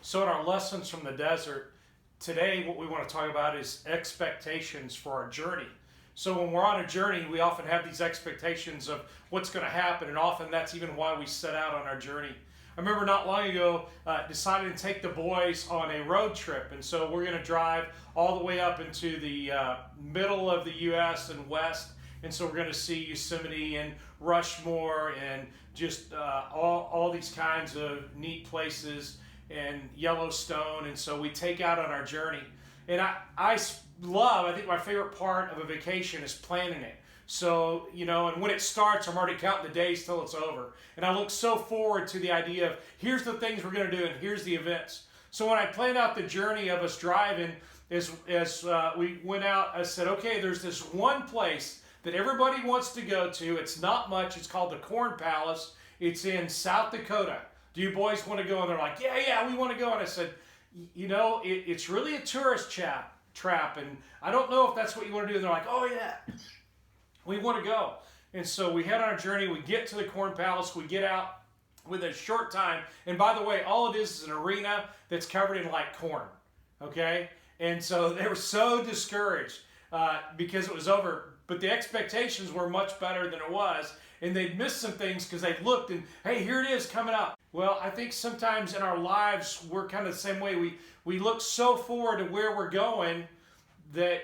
So in our lessons from the desert, today what we want to talk about is expectations for our journey. So when we're on a journey, we often have these expectations of what's going to happen, and often that's even why we set out on our journey. I remember not long ago deciding to take the boys on a road trip, and so we're going to drive all the way up into the middle of the U.S. and west, and so we're going to see Yosemite and Rushmore and just all these kinds of neat places and Yellowstone, and so we take out on our journey. And I think my favorite part of a vacation is planning it. So, and when it starts, I'm already counting the days till it's over. And I look so forward to the idea of here's the things we're going to do and here's the events. So when I planned out the journey of us driving, as we went out, I said, okay, there's this one place that everybody wants to go to. It's not much. It's called the Corn Palace. It's in South Dakota. Do you boys want to go? And they're like, yeah, we want to go. And I said, it's really a tourist trap, and I don't know if that's what you want to do. And they're like, oh yeah, we want to go. And so we head on our journey. We get to the Corn Palace. We get out with a short time. And by the way, all it is an arena that's covered in like corn. Okay? And so they were so discouraged because it was over. But the expectations were much better than it was. And they'd missed some things because they looked and, hey, here it is coming up. Well, I think sometimes in our lives, we're kind of the same way. We look so forward to where we're going that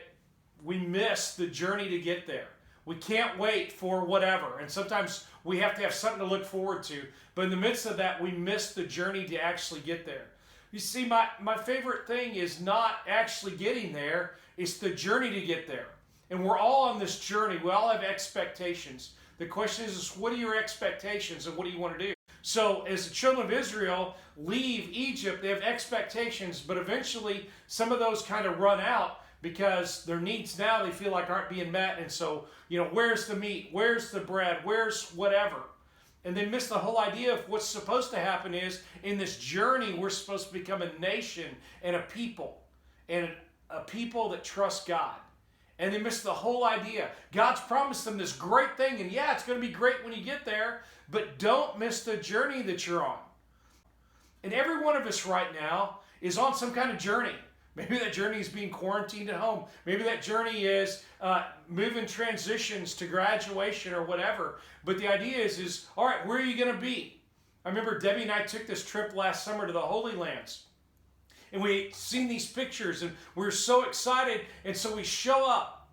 we miss the journey to get there. We can't wait for whatever. And sometimes we have to have something to look forward to. But in the midst of that, we miss the journey to actually get there. You see, my favorite thing is not actually getting there. It's the journey to get there. And we're all on this journey. We all have expectations. The question is what are your expectations and what do you want to do? So as the children of Israel leave Egypt, they have expectations, but eventually some of those kind of run out because their needs now they feel like aren't being met. And so, where's the meat? Where's the bread? Where's whatever? And they miss the whole idea of what's supposed to happen is in this journey, we're supposed to become a nation and a people that trust God. And they miss the whole idea. God's promised them this great thing, and yeah, it's going to be great when you get there, but don't miss the journey that you're on. And every one of us right now is on some kind of journey. Maybe that journey is being quarantined at home. Maybe that journey is moving transitions to graduation or whatever. But the idea is all right, where are you going to be? I remember Debbie and I took this trip last summer to the Holy Lands. And we seen these pictures, and we were so excited, and so we show up,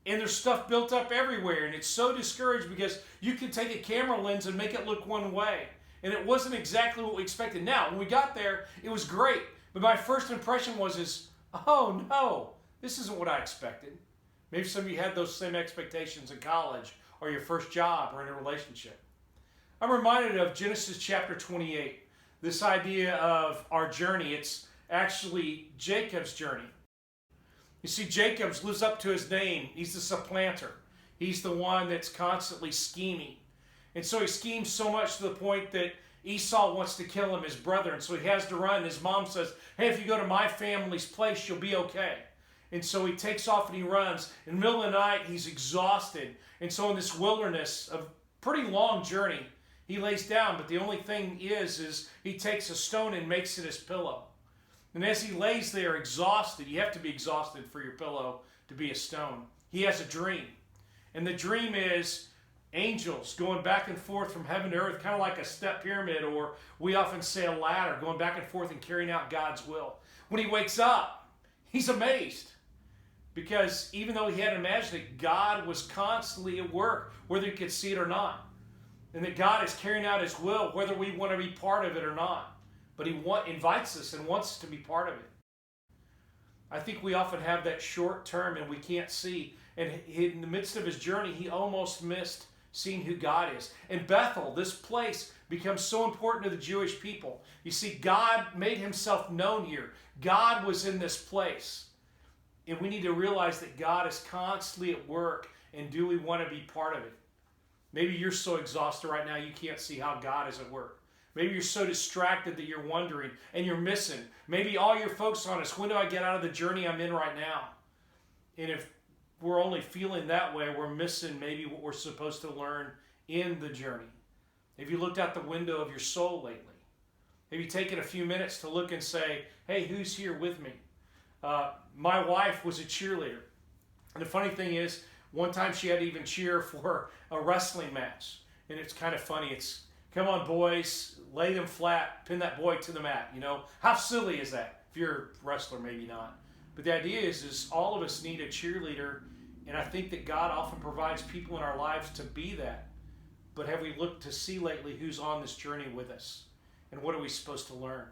and there's stuff built up everywhere, and it's so discouraged because you can take a camera lens and make it look one way, and it wasn't exactly what we expected. Now, when we got there, it was great, but my first impression was, oh no, this isn't what I expected. Maybe some of you had those same expectations in college, or your first job, or in a relationship. I'm reminded of Genesis chapter 28. This idea of our journey, it's actually Jacob's journey. You see, Jacob lives up to his name. He's the supplanter. He's the one that's constantly scheming. And so he schemes so much to the point that Esau wants to kill him, his brother. And so he has to run. His mom says, hey, if you go to my family's place, you'll be okay. And so he takes off and he runs. In the middle of the night, he's exhausted. And so in this wilderness, a pretty long journey, he lays down, but the only thing is he takes a stone and makes it his pillow. And as he lays there exhausted, you have to be exhausted for your pillow to be a stone. He has a dream. And the dream is angels going back and forth from heaven to earth, kind of like a step pyramid, or we often say a ladder, going back and forth and carrying out God's will. When he wakes up, he's amazed. Because even though he hadn't imagined it, God was constantly at work, whether he could see it or not. And that God is carrying out his will, whether we want to be part of it or not. But he invites us and wants us to be part of it. I think we often have that short term and we can't see. And in the midst of his journey, he almost missed seeing who God is. And Bethel, this place, becomes so important to the Jewish people. You see, God made himself known here. God was in this place. And we need to realize that God is constantly at work. And do we want to be part of it? Maybe you're so exhausted right now you can't see how God is at work. Maybe you're so distracted that you're wondering and you're missing. Maybe all your focus on is, when do I get out of the journey I'm in right now? And if we're only feeling that way, we're missing maybe what we're supposed to learn in the journey. Have you looked out the window of your soul lately? Have you taken a few minutes to look and say, hey, who's here with me? My wife was a cheerleader. And the funny thing is, one time she had to even cheer for a wrestling match. And it's kind of funny. It's, come on, boys, lay them flat, pin that boy to the mat. You know, how silly is that? If you're a wrestler, maybe not. But the idea is all of us need a cheerleader. And I think that God often provides people in our lives to be that. But have we looked to see lately who's on this journey with us? And what are we supposed to learn?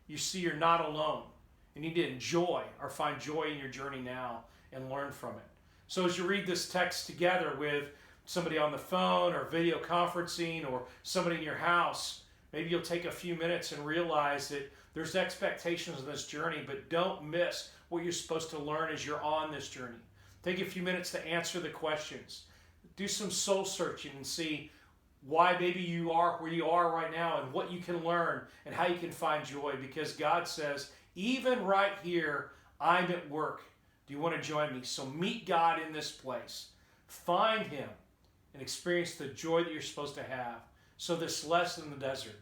You see, you're not alone. You need to enjoy or find joy in your journey now and learn from it. So as you read this text together with somebody on the phone or video conferencing or somebody in your house, maybe you'll take a few minutes and realize that there's expectations in this journey, but don't miss what you're supposed to learn as you're on this journey. Take a few minutes to answer the questions. Do some soul searching and see why maybe you are where you are right now and what you can learn and how you can find joy, because God says, even right here, I'm at work. Do you want to join me? So meet God in this place. Find Him and experience the joy that you're supposed to have. So this lesson in the desert,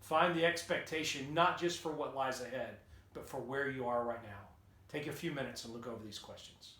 find the expectation not just for what lies ahead, but for where you are right now. Take a few minutes and look over these questions.